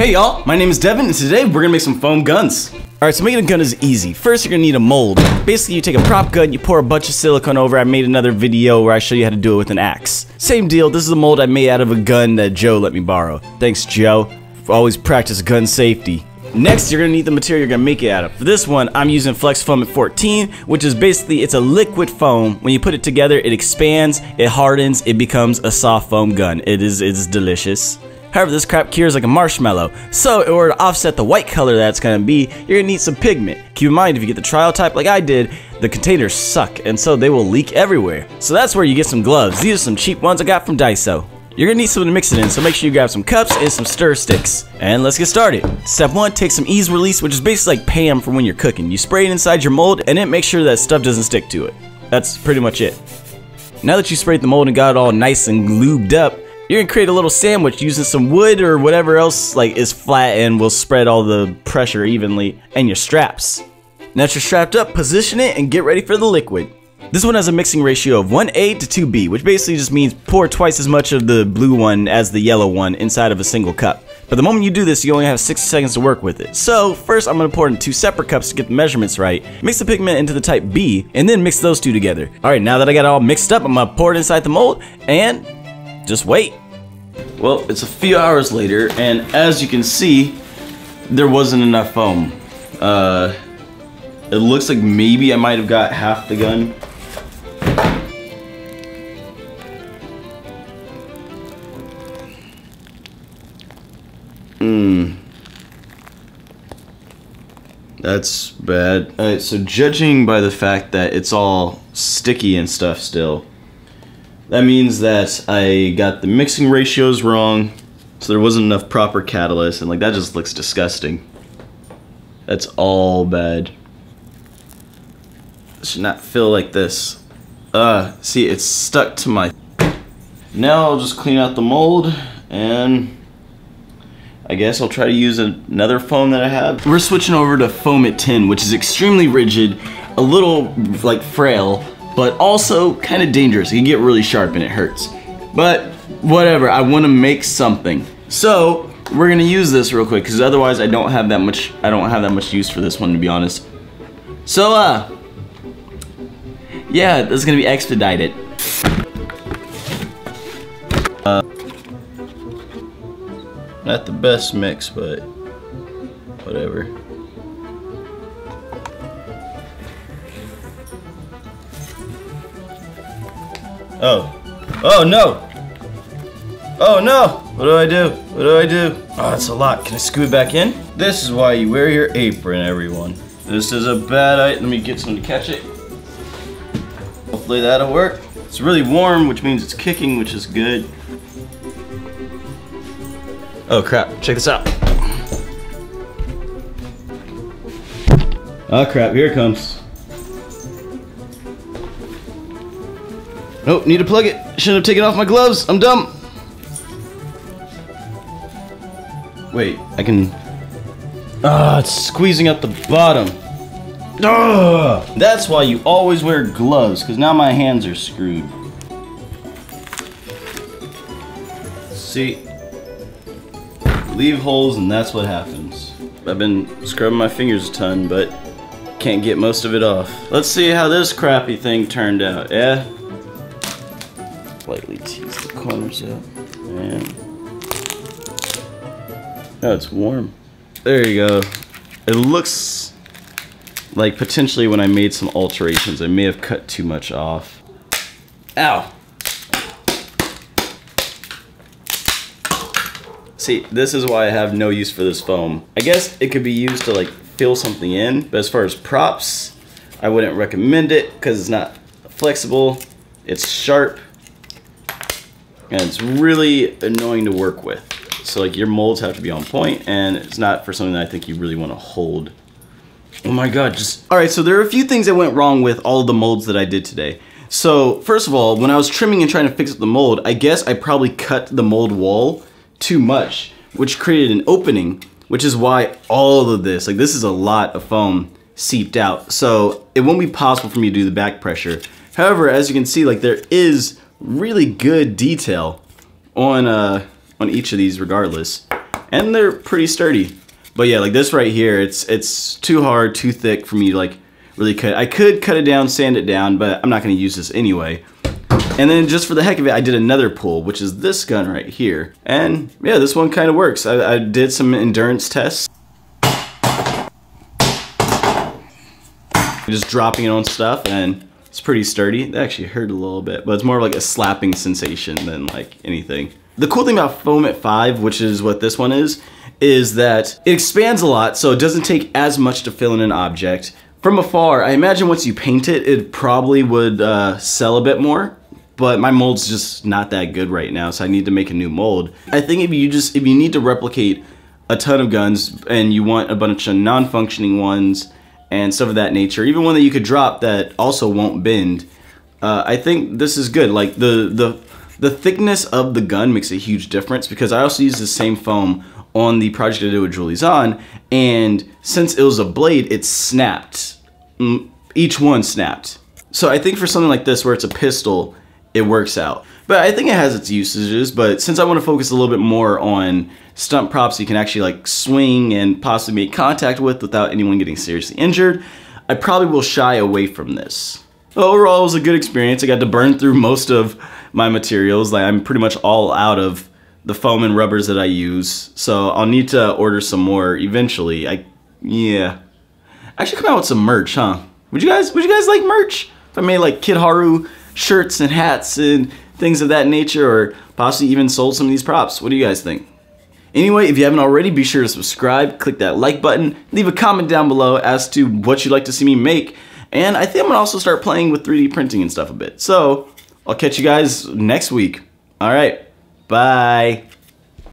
Hey y'all, my name is Devin and today we're gonna make some foam guns. Alright, so making a gun is easy. First you're gonna need a mold. Basically you take a prop gun, you pour a bunch of silicone over. I made another video where I show you how to do it with an axe. Same deal, this is a mold I made out of a gun that Joe let me borrow. Thanks Joe. Always practice gun safety. Next, you're gonna need the material you're gonna make it out of. For this one, I'm using Flex Foam at 14, which is basically, it's a liquid foam. When you put it together, it expands, it hardens, it becomes a soft foam gun. It's delicious. However, this crap cures like a marshmallow. So, in order to offset the white color that's gonna be, you're gonna need some pigment. Keep in mind, if you get the trial type like I did, the containers suck, and so they will leak everywhere. So that's where you get some gloves. These are some cheap ones I got from Daiso. You're gonna need something to mix it in, so make sure you grab some cups and some stir sticks. And let's get started. Step 1, take some ease release, which is basically like Pam for when you're cooking. You spray it inside your mold, and then make sure that stuff doesn't stick to it. That's pretty much it. Now that you sprayed the mold and got it all nice and lubed up, you're gonna create a little sandwich using some wood or whatever else like is flat and will spread all the pressure evenly, and your straps. Now that you're strapped up, position it and get ready for the liquid. This one has a mixing ratio of 1A to 2B, which basically just means pour twice as much of the blue one as the yellow one inside of a single cup. But the moment you do this, you only have 60 seconds to work with it. So first I'm going to pour it in 2 separate cups to get the measurements right, mix the pigment into the type B, and then mix those two together. Alright, now that I got it all mixed up, I'm going to pour it inside the mold, and just wait. Well, it's a few hours later, and as you can see, there wasn't enough foam. It looks like maybe I might have got half the gun. That's bad. Alright, so judging by the fact that it's all sticky and stuff still, that means that I got the mixing ratios wrong, so there wasn't enough proper catalyst, and like that just looks disgusting. That's all bad. It should not feel like this. See, it's stuck to my... Now I'll just clean out the mold, and I guess I'll try to use another foam that I have. We're switching over to foam at 10, which is extremely rigid, a little like frail, but also kind of dangerous. It can get really sharp and it hurts. But whatever, I want to make something. So we're gonna use this real quick because otherwise I don't have that much use for this one, to be honest. So yeah, this is gonna be expedited. Not the best mix, but whatever. Oh no! Oh no! What do I do? What do I do? Oh, that's a lot. Can I scoot it back in? This is why you wear your apron, everyone. This is a bad idea. Let me get someone to catch it. Hopefully that'll work. It's really warm, which means it's kicking, which is good. Oh crap, check this out. Oh crap, here it comes. Nope, need to plug it. Shouldn't have taken off my gloves. I'm dumb. Wait, I can... it's squeezing out the bottom. That's why you always wear gloves, because now my hands are screwed. See? Leave holes and that's what happens. I've been scrubbing my fingers a ton, but can't get most of it off. Let's see how this crappy thing turned out, yeah? Lightly tease the corners out. And oh, it's warm. There you go. It looks like potentially when I made some alterations, I may have cut too much off. Ow! See, this is why I have no use for this foam. I guess it could be used to like fill something in, but as far as props, I wouldn't recommend it because it's not flexible, it's sharp, and it's really annoying to work with. So like your molds have to be on point, and it's not for something that I think you really want to hold. Oh my god, Alright, so there are a few things that went wrong with all of the molds that I did today. So first of all, when I was trimming and trying to fix up the mold, I guess I probably cut the mold wall too much, which created an opening, which is why all of this, like this is a lot of foam seeped out. So it won't be possible for me to do the back pressure. However, as you can see, like there is really good detail on each of these regardless. and they're pretty sturdy. But yeah, like this right here, it's too hard, too thick for me to like really cut. I could cut it down, sand it down, but I'm not gonna use this anyway. And then just for the heck of it, I did another pull, which is this gun right here. And yeah, this one kind of works. I did some endurance tests. Just dropping it on stuff, and it's pretty sturdy. It actually hurt a little bit, but it's more like a slapping sensation than like anything. The cool thing about foam at 5, which is what this one is that it expands a lot, so it doesn't take as much to fill in an object. From afar, I imagine once you paint it, it probably would sell a bit more. But my mold's just not that good right now, so I need to make a new mold. I think if you need to replicate a ton of guns and you want a bunch of non-functioning ones and stuff of that nature, even one that you could drop that also won't bend, I think this is good. Like the thickness of the gun makes a huge difference, because I also use the same foam on the project I did with Julie's on, and since it was a blade, it snapped. Each one snapped. So I think for something like this where it's a pistol, it works out. But I think it has its usages, but since I want to focus a little bit more on stunt props you can actually like swing and possibly make contact with without anyone getting seriously injured, I probably will shy away from this. Overall, it was a good experience. I got to burn through most of my materials. Like, I'm pretty much all out of the foam and rubbers that I use, so I'll need to order some more eventually. Yeah. I should come out with some merch, huh? Would you guys like merch? If I made like KidHaru shirts and hats and things of that nature, or possibly even sold some of these props. What do you guys think? Anyway, if you haven't already, be sure to subscribe, click that like button, leave a comment down below as to what you'd like to see me make, and I think I'm gonna also start playing with 3D printing and stuff a bit. So, I'll catch you guys next week. Alright, bye.